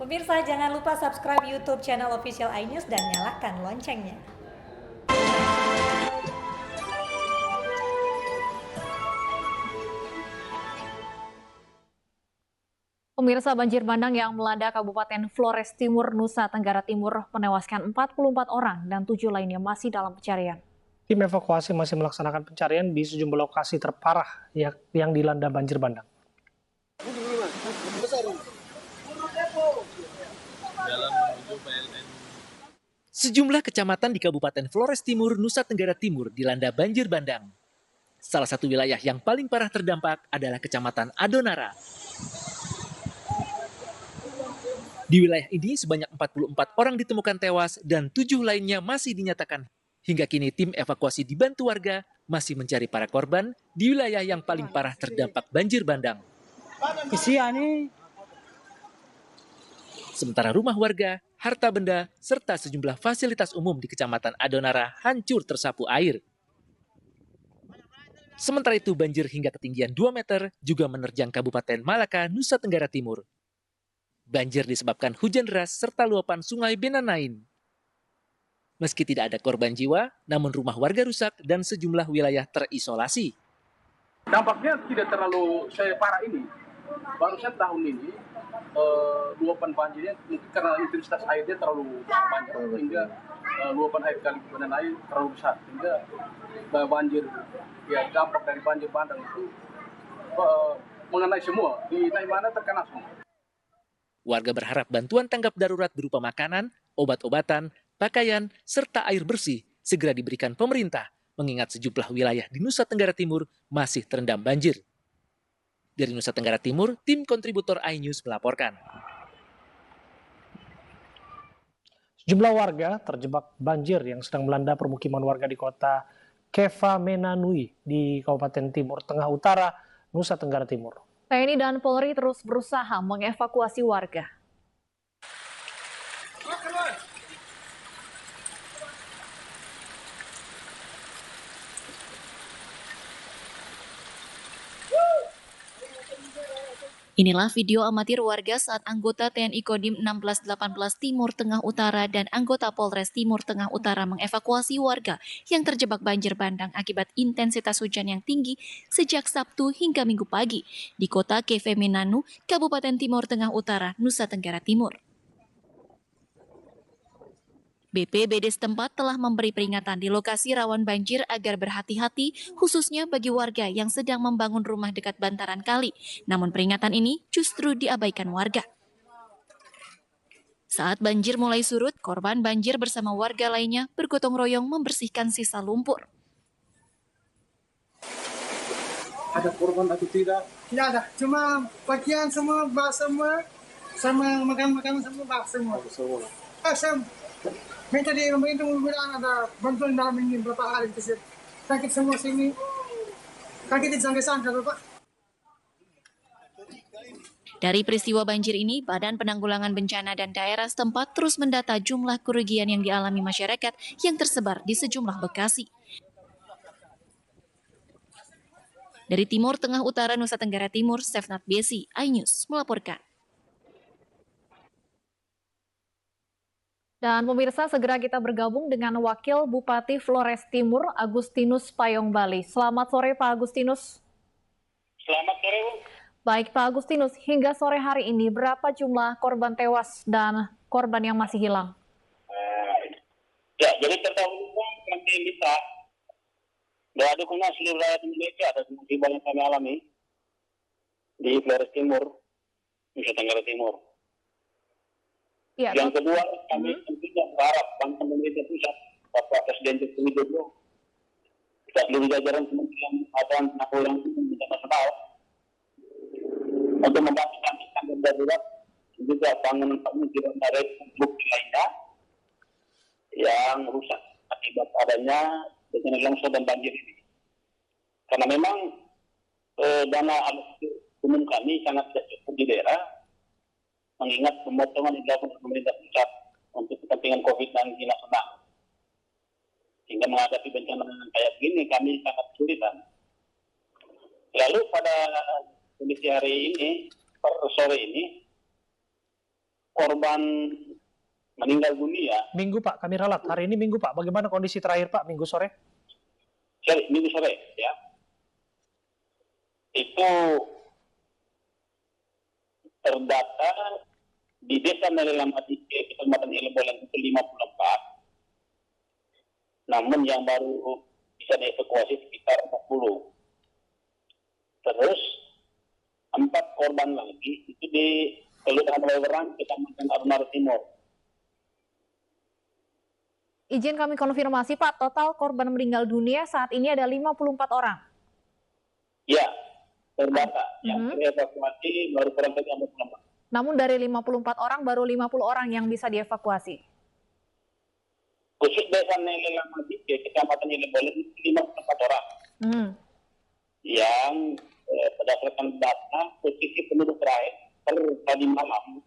Pemirsa, jangan lupa subscribe YouTube channel Official iNews dan nyalakan loncengnya. Pemirsa, banjir bandang yang melanda Kabupaten Flores Timur, Nusa Tenggara Timur menewaskan 44 orang dan 7 lainnya masih dalam pencarian. Tim evakuasi masih melaksanakan pencarian di sejumlah lokasi terparah yang dilanda banjir bandang. Sejumlah kecamatan di Kabupaten Flores Timur, Nusa Tenggara Timur dilanda banjir bandang. Salah satu wilayah yang paling parah terdampak adalah Kecamatan Adonara. Di wilayah ini sebanyak 44 orang ditemukan tewas dan 7 lainnya masih dinyatakan. Hingga kini tim evakuasi dibantu warga masih mencari para korban di wilayah yang paling parah terdampak banjir bandang. Sementara rumah warga, harta benda, serta sejumlah fasilitas umum di Kecamatan Adonara hancur tersapu air. Sementara itu banjir hingga ketinggian 2 meter juga menerjang Kabupaten Malaka, Nusa Tenggara Timur. Banjir disebabkan hujan deras serta luapan sungai Benanain. Meski tidak ada korban jiwa, namun rumah warga rusak dan sejumlah wilayah terisolasi. Dampaknya tidak terlalu parah ini. Barusan tahun ini, luapan banjirnya mungkin karena intensitas airnya terlalu banyak, sehingga luapan air kali Benanain terlalu besar. Sehingga banjir, ya dampak dari banjir bandang itu mengenai semua. Di mana terkena semua. Warga berharap bantuan tanggap darurat berupa makanan, obat-obatan, pakaian, serta air bersih segera diberikan pemerintah, mengingat sejumlah wilayah di Nusa Tenggara Timur masih terendam banjir. Dari Nusa Tenggara Timur, tim kontributor iNews melaporkan. Sejumlah warga terjebak banjir yang sedang melanda permukiman warga di kota Kefamenanui di Kabupaten Timur Tengah Utara, Nusa Tenggara Timur. TNI dan Polri terus berusaha mengevakuasi warga. Inilah video amatir warga saat anggota TNI Kodim 1618 Timur Tengah Utara dan anggota Polres Timur Tengah Utara mengevakuasi warga yang terjebak banjir bandang akibat intensitas hujan yang tinggi sejak Sabtu hingga Minggu pagi di kota Kefeminanu, Kabupaten Timur Tengah Utara, Nusa Tenggara Timur. BPBD setempat telah memberi peringatan di lokasi rawan banjir agar berhati-hati, khususnya bagi warga yang sedang membangun rumah dekat bantaran kali. Namun peringatan ini justru diabaikan warga. Saat banjir mulai surut, korban banjir bersama warga lainnya bergotong royong membersihkan sisa lumpur. Ada korban atau tidak? Tidak ada, cuma pakaian semua, bak semua, sama makan-makanan semua, bak semua. Saya minta di pemerintah mudah-mudahan ada bantuan dalam ini berapa hari sakit semua sini. Kaki disangka-sangka, Bapak. Dari peristiwa banjir ini, Badan Penanggulangan Bencana dan Daerah setempat terus mendata jumlah kerugian yang dialami masyarakat yang tersebar di sejumlah lokasi. Dari Timur Tengah Utara Nusa Tenggara Timur, Stefnat Besi, iNews melaporkan. Dan pemirsa, segera kita bergabung dengan Wakil Bupati Flores Timur, Agustinus Payong Bali. Selamat sore Pak Agustinus. Selamat sore, Bu. Baik Pak Agustinus, hingga sore hari ini berapa jumlah korban tewas dan korban yang masih hilang? Ya, jadi terdahulu kami bisa doa dukungan seluruh rakyat Indonesia atas musibah yang kami alami di Flores Timur, Nusa Tenggara Timur. Ya, yang kedua, kami tentunya berharap bantuan pemerintah pusat, Bapak Presiden Joko Widodo, dan seluruh jajaran Kementerian Penanggulangan Bencana Nasional untuk membantu kami tanggap darurat juga bangunan dan bukti lainnya yang rusak akibat adanya bencana longsor dan banjir ini. Karena memang dana umum kami sangat tidak cukup di daerah, mengingat pemotongan yang dilakukan oleh pemerintah pusat untuk kepentingan COVID-19 nasional. Sehingga menghadapi bencana kayak gini kami sangat kesulitan. Lalu pada kondisi hari ini, per sore ini, korban meninggal dunia. Minggu Pak, kami ralat. Hari ini Minggu Pak, bagaimana kondisi terakhir Pak, Minggu sore? Minggu sore ya. Itu terdata di Desa Nelelamati, Kecamatan Ilebolan itu 54. Namun yang baru bisa dievakuasi sekitar 40. Terus 4 korban lagi itu di Kelurahan Wewerang, Kecamatan Arunara Timur. Izin kami konfirmasi Pak, total korban meninggal dunia saat ini ada 54 orang. Ya, terdata. Yang dievakuasi baru kurang lebih 54. Namun dari 54 orang, baru 50 orang yang bisa dievakuasi. Khusus Desa Nelelamati, Kecamatan Ilebolan itu 54 orang. Yang berdasarkan data posisi penduduk terakhir per tadi malam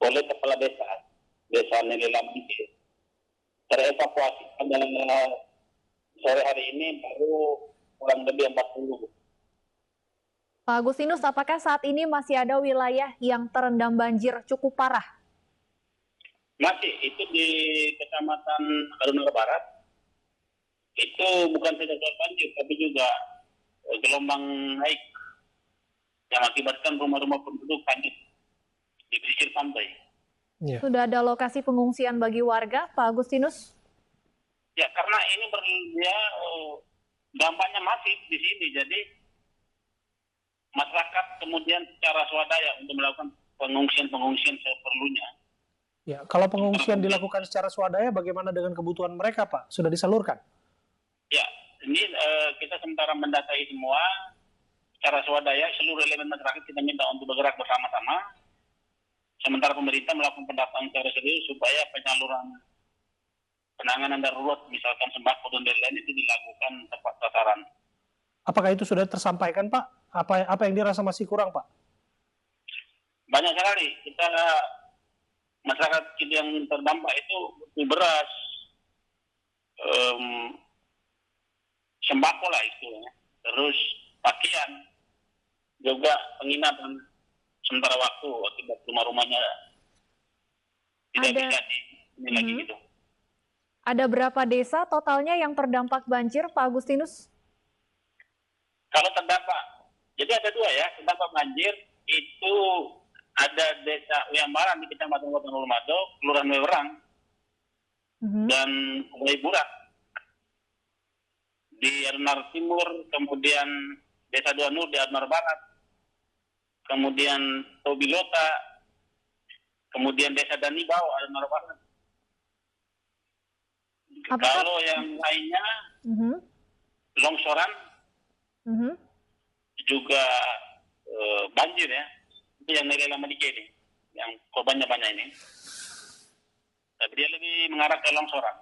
oleh kepala desa Nelelamati terevakuasi pada sore hari ini baru kurang lebih 40. Pak Agustinus, apakah saat ini masih ada wilayah yang terendam banjir cukup parah? Masih, itu di Kecamatan Arunara Barat. Itu bukan saja soal banjir, tapi juga gelombang naik yang akibatkan rumah-rumah penduduk hanyut di pesisir pantai. Ya. Sudah ada lokasi pengungsian bagi warga, Pak Agustinus? Ya, karena ini dampaknya masif di sini, jadi masyarakat kemudian secara swadaya untuk melakukan pengungsian seperlunya. Ya, kalau pengungsian dilakukan secara swadaya, bagaimana dengan kebutuhan mereka Pak? Sudah disalurkan? Ya, ini kita sementara mendatai semua secara swadaya, seluruh elemen masyarakat kita minta untuk bergerak bersama-sama. Sementara pemerintah melakukan pendataan secara serius supaya penyaluran penanganan darurat, misalkan sembako dan lain-lain itu dilakukan tepat sasaran. Apakah itu sudah tersampaikan Pak? Apa yang dirasa masih kurang Pak? Banyak sekali. Masyarakat kita yang terdampak itu beras, sembako lah istilahnya, terus pakaian, juga penginapan sementara waktu akibat rumah-rumahnya tidak bisa ini lagi gitu. Ada berapa desa totalnya yang terdampak banjir, Pak Agustinus? Kalau terdampak, jadi ada 2 ya, terdampak banjir itu ada Desa Uyambaran di Kecamatan Kota Ulumado, Kelurahan Wewerang, dan Waiburak di Arunara Timur, kemudian Desa Dua Nur di Arunara Barat, kemudian Tobilota, kemudian Desa Danibau, Arunara Barat. Kalau yang lainnya, longsoran, juga banjir ya, itu yang Nelelamati ini, yang korbannya banyak ini. Tapi dia lebih mengarah ke longsoran.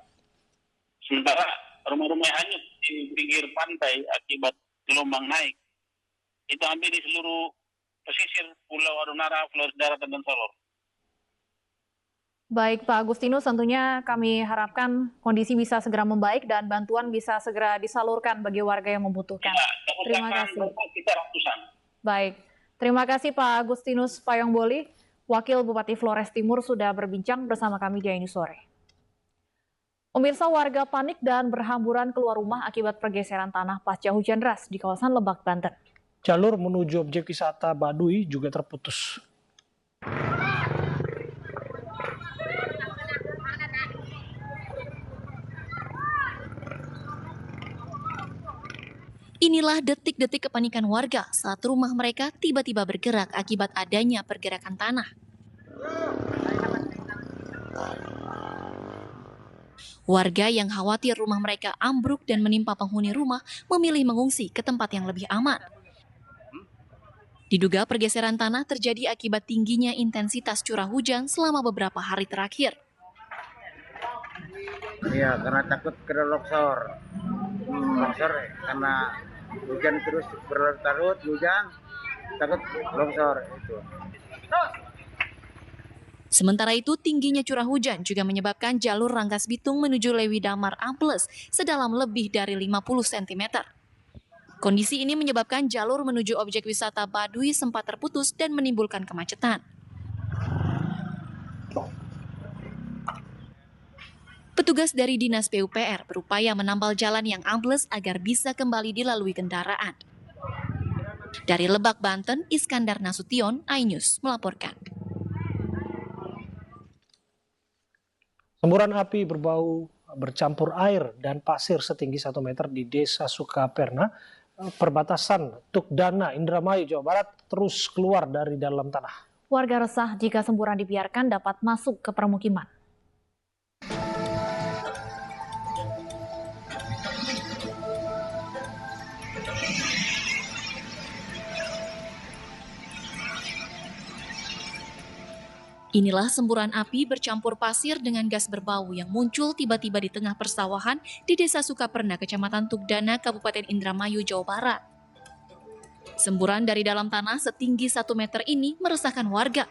Sementara rumah-rumah hanyut di pinggir pantai akibat gelombang naik, itu hampir di seluruh pesisir Pulau Arunara, Flores Daratan, dan Solor. Baik Pak Agustinus, tentunya kami harapkan kondisi bisa segera membaik dan bantuan bisa segera disalurkan bagi warga yang membutuhkan. Ya, terima kasih. Kita ratusan. Baik, terima kasih Pak Agustinus Payangboli, Wakil Bupati Flores Timur sudah berbincang bersama kami di Ainus Sore. Pemirsa, warga panik dan berhamburan keluar rumah akibat pergeseran tanah pasca hujan deras di kawasan Lebak, Banten. Jalur menuju objek wisata Baduy juga terputus. Inilah detik-detik kepanikan warga saat rumah mereka tiba-tiba bergerak akibat adanya pergerakan tanah. Warga yang khawatir rumah mereka ambruk dan menimpa penghuni rumah memilih mengungsi ke tempat yang lebih aman. Diduga pergeseran tanah terjadi akibat tingginya intensitas curah hujan selama beberapa hari terakhir. Iya, karena takut kena longsor. Longsor karena hujan terus berlarut-larut, hujan takut longsor itu. Sementara itu, tingginya curah hujan juga menyebabkan jalur Rangkas Bitung menuju Lewi Damar ambles sedalam lebih dari 50 cm. Kondisi ini menyebabkan jalur menuju objek wisata Baduy sempat terputus dan menimbulkan kemacetan. Petugas dari Dinas PUPR berupaya menambal jalan yang ambles agar bisa kembali dilalui kendaraan. Dari Lebak, Banten, Iskandar Nasution, iNews melaporkan. Semburan api berbau bercampur air dan pasir setinggi 1 meter di Desa Sukaperna, perbatasan Tukdana, Indramayu, Jawa Barat, terus keluar dari dalam tanah. Warga resah jika semburan dibiarkan dapat masuk ke permukiman. Inilah semburan api bercampur pasir dengan gas berbau yang muncul tiba-tiba di tengah persawahan di Desa Sukaperna, Kecamatan Tukdana, Kabupaten Indramayu, Jawa Barat. Semburan dari dalam tanah setinggi 1 meter ini meresahkan warga.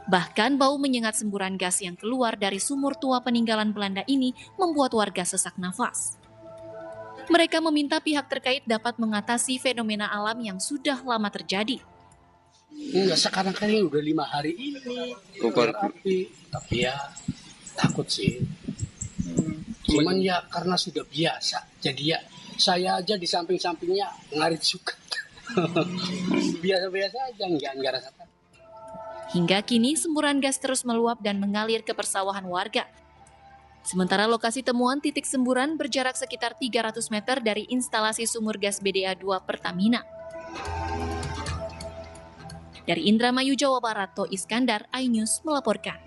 Bahkan bau menyengat semburan gas yang keluar dari sumur tua peninggalan Belanda ini membuat warga sesak nafas. Mereka meminta pihak terkait dapat mengatasi fenomena alam yang sudah lama terjadi. Enggak, sekarang kan ini udah 5 hari ini api, tapi ya takut sih. Cuman ya karena sudah biasa, jadi ya saya aja di samping-sampingnya ngarit suka. Biasa-biasa aja, enggak rasakan. Hingga kini semburan gas terus meluap dan mengalir ke persawahan warga. Sementara lokasi temuan titik semburan berjarak sekitar 300 meter dari instalasi sumur gas BDA 2 Pertamina. Dari Indramayu, Jawa Barat, To Iskandar, iNews melaporkan.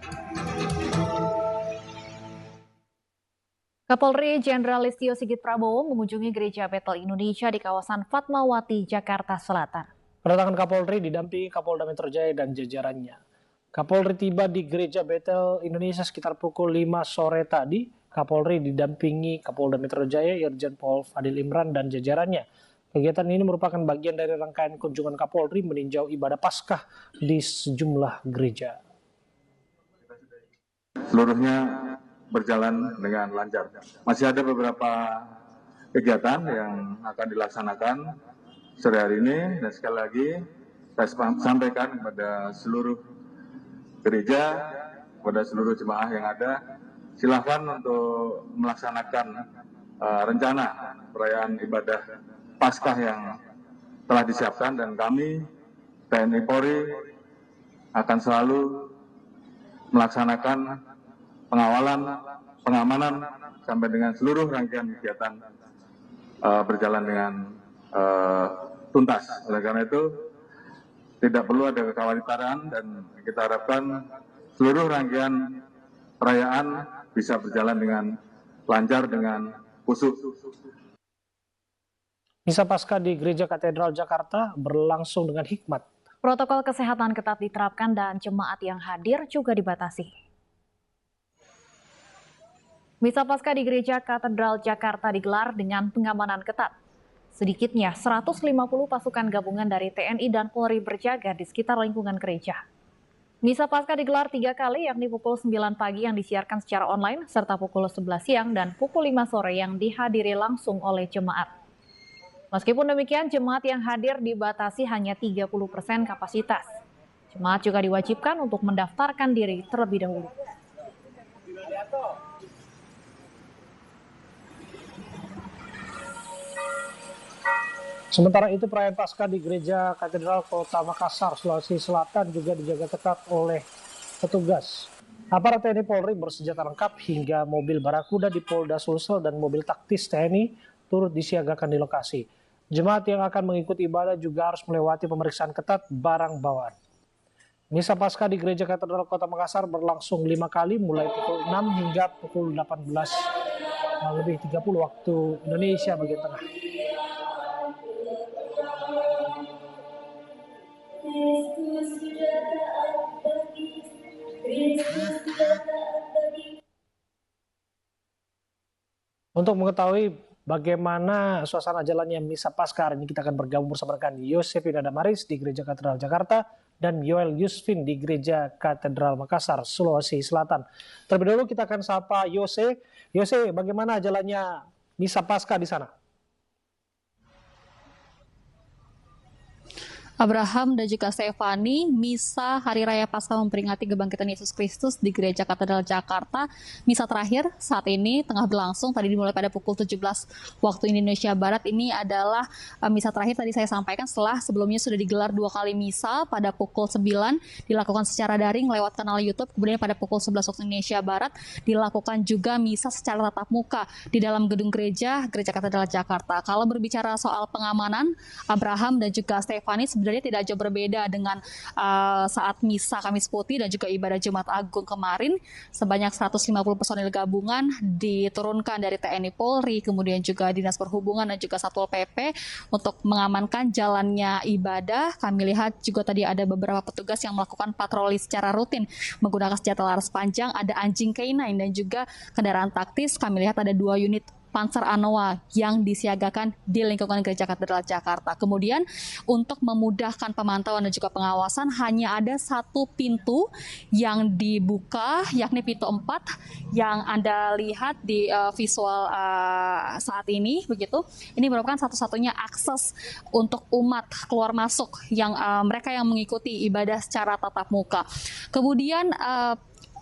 Kapolri Jenderal Listio Sigit Prabowo mengunjungi Gereja Betel Indonesia di kawasan Fatmawati, Jakarta Selatan. Kedatangan Kapolri didampingi Kapolda Metro Jaya dan jajarannya. Kapolri tiba di Gereja Betel Indonesia sekitar pukul 5 sore tadi. Kapolri didampingi Kapolda Metro Jaya, Irjen Pol Fadil Imran dan jajarannya. Kegiatan ini merupakan bagian dari rangkaian kunjungan Kapolri meninjau ibadah Paskah di sejumlah gereja. Seluruhnya berjalan dengan lancar. Masih ada beberapa kegiatan yang akan dilaksanakan sore hari ini, dan sekali lagi saya sampaikan kepada seluruh gereja, kepada seluruh jemaah yang ada, silakan untuk melaksanakan rencana perayaan ibadah Paskah yang telah disiapkan, dan kami TNI Polri akan selalu melaksanakan pengawalan, pengamanan sampai dengan seluruh rangkaian kegiatan berjalan dengan tuntas. Oleh karena itu tidak perlu ada kekhawatiran, dan kita harapkan seluruh rangkaian perayaan bisa berjalan dengan lancar, dengan khusyuk. Misa Paskah di Gereja Katedral Jakarta berlangsung dengan hikmat. Protokol kesehatan ketat diterapkan dan jemaat yang hadir juga dibatasi. Misa Paskah di Gereja Katedral Jakarta digelar dengan pengamanan ketat. Sedikitnya 150 pasukan gabungan dari TNI dan Polri berjaga di sekitar lingkungan gereja. Misa Paskah digelar 3 kali, yakni pukul 9 pagi yang disiarkan secara online, serta pukul 11 siang dan pukul 5 sore yang dihadiri langsung oleh jemaat. Meskipun demikian, jemaat yang hadir dibatasi hanya 30% kapasitas. Jemaat juga diwajibkan untuk mendaftarkan diri terlebih dahulu. Sementara itu, perayaan Paskah di Gereja Katedral Kota Makassar, Sulawesi Selatan juga dijaga ketat oleh petugas. Aparat TNI Polri bersenjata lengkap hingga mobil Barakuda di Polda Sulsel dan mobil taktis TNI turut disiagakan di lokasi. Jemaat yang akan mengikuti ibadah juga harus melewati pemeriksaan ketat barang bawaan. Misa Paskah di Gereja Katedral Kota Makassar berlangsung 5 kali, mulai pukul 6 hingga pukul 18:30 waktu Indonesia bagian tengah. Untuk mengetahui bagaimana suasana jalannya Misa Paskah hari ini, kita akan bergabung bersama rekan Yosefin Adamaris di Gereja Katedral Jakarta dan Yoel Yusfin di Gereja Katedral Makassar, Sulawesi Selatan. Terlebih dahulu kita akan sapa Yose. Yose, bagaimana jalannya Misa Paskah di sana? Abraham dan juga Stefani, misa Hari Raya Paskah memperingati kebangkitan Yesus Kristus di Gereja Katedral Jakarta. Misa terakhir saat ini tengah berlangsung, tadi dimulai pada pukul 17 waktu Indonesia Barat. Ini adalah misa terakhir tadi saya sampaikan setelah sebelumnya sudah digelar 2 kali misa pada pukul 9 dilakukan secara daring lewat kanal YouTube, kemudian pada pukul 11 waktu Indonesia Barat dilakukan juga misa secara tatap muka di dalam gedung Gereja Katedral Jakarta. Kalau berbicara soal pengamanan, Abraham dan juga Stefani sebenarnya tidak jauh berbeda dengan saat misa Kamis Putih dan juga ibadah Jumat Agung kemarin. Sebanyak 150 personil gabungan diturunkan dari TNI Polri, kemudian juga Dinas Perhubungan dan juga Satpol PP untuk mengamankan jalannya ibadah. Kami lihat juga tadi ada beberapa petugas yang melakukan patroli secara rutin menggunakan senjata laras panjang, ada anjing K9 dan juga kendaraan taktis. Kami lihat ada 2 unit Panzer Anoa yang disiagakan di lingkungan Gereja Katedral Jakarta. Kemudian untuk memudahkan pemantauan dan juga pengawasan hanya ada 1 pintu yang dibuka, yakni pintu 4 yang Anda lihat di visual saat ini begitu. Ini merupakan satu-satunya akses untuk umat keluar masuk yang mereka yang mengikuti ibadah secara tatap muka. Kemudian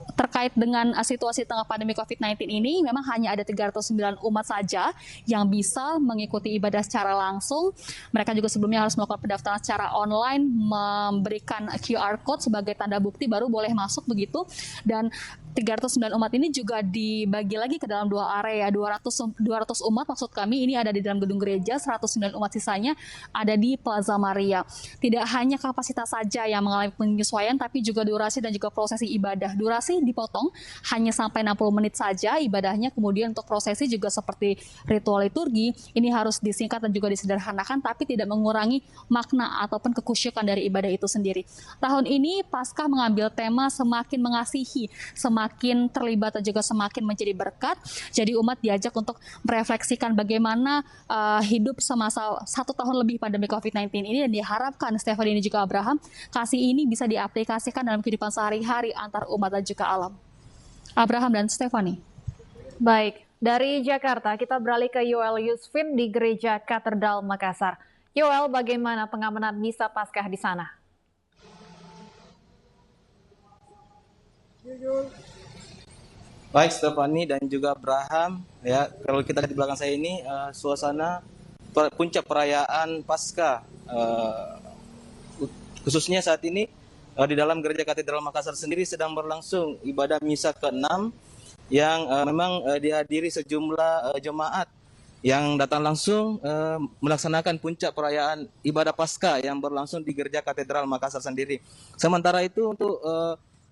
terkait dengan situasi tengah pandemi COVID-19 ini, memang hanya ada 309 umat saja yang bisa mengikuti ibadah secara langsung. Mereka juga sebelumnya harus melakukan pendaftaran secara online, memberikan QR code sebagai tanda bukti baru boleh masuk begitu. Dan 309 umat ini juga dibagi lagi ke dalam 2 area, 200 umat maksud kami ini ada di dalam gedung gereja, 109 umat sisanya ada di Plaza Maria. Tidak hanya kapasitas saja yang mengalami penyesuaian, tapi juga durasi dan juga prosesi ibadah. Durasi dipotong hanya sampai 60 menit saja ibadahnya, kemudian untuk prosesi juga seperti ritual liturgi, ini harus disingkat dan juga disederhanakan, tapi tidak mengurangi makna ataupun kekusyukan dari ibadah itu sendiri. Tahun ini Paskah mengambil tema semakin mengasihi, semakin terlibat dan juga semakin menjadi berkat. Jadi umat diajak untuk merefleksikan bagaimana hidup semasa 1 tahun lebih pandemi COVID-19 ini, dan diharapkan Stefani dan juga Abraham, kasih ini bisa diaplikasikan dalam kehidupan sehari-hari antar umat dan juga alam. Abraham dan Stefani. Baik, dari Jakarta kita beralih ke Yoel Yusfin di Gereja Katedral Makassar. Yoel, bagaimana pengamanan misa Paskah di sana? Baik Stefani dan juga Abraham, ya kalau kita lihat di belakang saya ini suasana puncak perayaan Paskah, khususnya saat ini di dalam Gereja Katedral Makassar sendiri sedang berlangsung ibadah misa ke-6 yang memang dihadiri sejumlah jemaat yang datang langsung melaksanakan puncak perayaan ibadah Paskah yang berlangsung di Gereja Katedral Makassar sendiri. Sementara itu untuk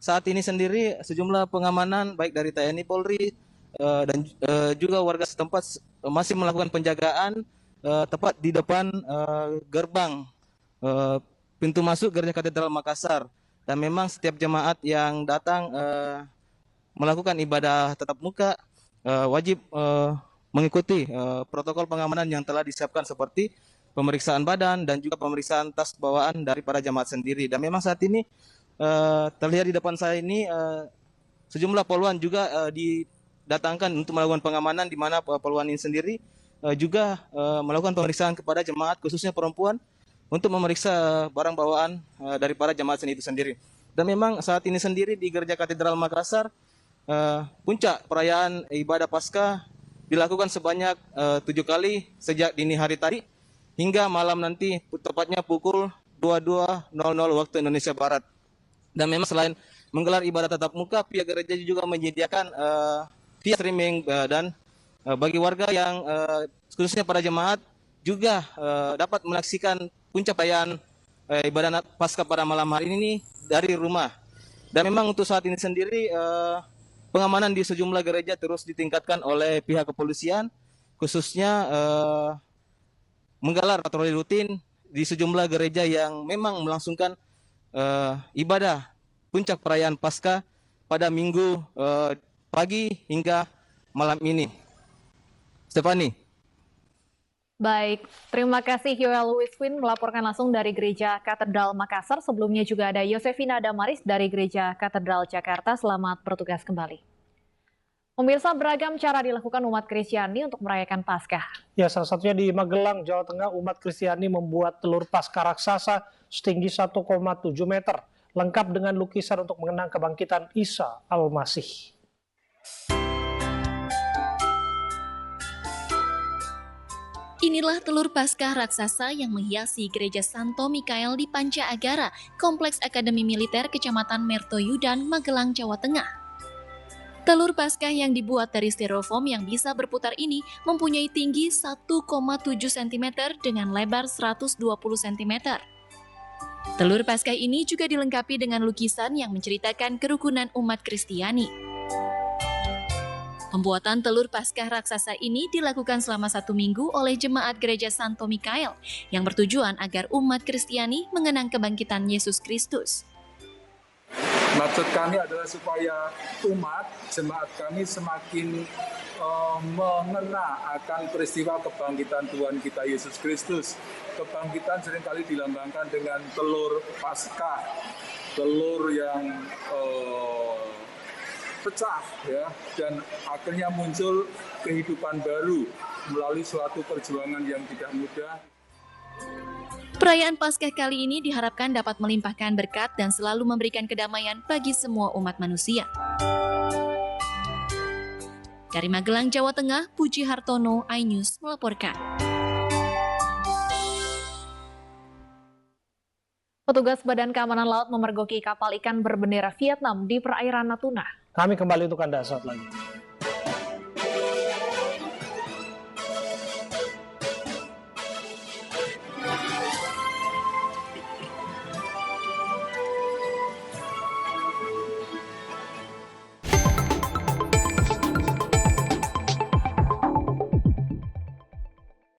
saat ini sendiri sejumlah pengamanan baik dari TNI Polri dan juga warga setempat masih melakukan penjagaan tepat di depan gerbang pintu masuk Gereja Katedral Makassar. Dan memang setiap jemaat yang datang melakukan ibadah tatap muka wajib mengikuti protokol pengamanan yang telah disiapkan seperti pemeriksaan badan dan juga pemeriksaan tas bawaan dari para jemaat sendiri. Dan memang saat ini terlihat di depan saya ini sejumlah poluan juga didatangkan untuk melakukan pengamanan, di mana poluan ini sendiri juga melakukan pemeriksaan kepada jemaat khususnya perempuan untuk memeriksa barang bawaan dari para jemaat itu sendiri. Dan memang saat ini sendiri di Gereja Katedral Makassar puncak perayaan ibadah Paskah dilakukan sebanyak 7 kali sejak dini hari tadi hingga malam nanti tepatnya pukul 22.00 waktu Indonesia Barat. Dan memang selain menggelar ibadah tatap muka, pihak gereja juga menyediakan via streaming dan bagi warga yang khususnya para jemaat juga dapat menyaksikan puncak perayaan ibadah Paskah pada malam hari ini dari rumah. Dan memang untuk saat ini sendiri pengamanan di sejumlah gereja terus ditingkatkan oleh pihak kepolisian, khususnya menggelar patroli rutin di sejumlah gereja yang memang melangsungkan ibadah puncak perayaan Paskah pada Minggu pagi hingga malam ini. Stefani. Baik, terima kasih Yoel Wiswin melaporkan langsung dari Gereja Katedral Makassar. Sebelumnya juga ada Yosefina Damaris dari Gereja Katedral Jakarta. Selamat bertugas kembali. Pemirsa, beragam cara dilakukan umat Kristiani untuk merayakan Paskah. Ya, salah satunya di Magelang, Jawa Tengah, umat Kristiani membuat telur Paskah raksasa setinggi 1,7 meter, lengkap dengan lukisan untuk mengenang kebangkitan Isa Al-Masih. Inilah telur Paskah raksasa yang menghiasi Gereja Santo Mikael di Panca Agara, Kompleks Akademi Militer Kecamatan Mertoyudan, Magelang, Jawa Tengah. Telur Paskah yang dibuat dari styrofoam yang bisa berputar ini mempunyai tinggi 1,7 cm dengan lebar 120 cm. Telur Paskah ini juga dilengkapi dengan lukisan yang menceritakan kerukunan umat Kristiani. Pembuatan telur Paskah raksasa ini dilakukan selama 1 minggu oleh jemaat Gereja Santo Mikael yang bertujuan agar umat Kristiani mengenang kebangkitan Yesus Kristus. Maksud kami adalah supaya umat, jemaat kami semakin mengena akan peristiwa kebangkitan Tuhan kita Yesus Kristus. Kebangkitan seringkali dilambangkan dengan telur Paskah, telur yang pecah, ya, dan akhirnya muncul kehidupan baru melalui suatu perjuangan yang tidak mudah. Perayaan Paskah kali ini diharapkan dapat melimpahkan berkat dan selalu memberikan kedamaian bagi semua umat manusia. Dari Magelang, Jawa Tengah, Puji Hartono, iNews melaporkan. Petugas Badan Keamanan Laut memergoki kapal ikan berbendera Vietnam di perairan Natuna. Kami kembali untuk Anda saat lagi.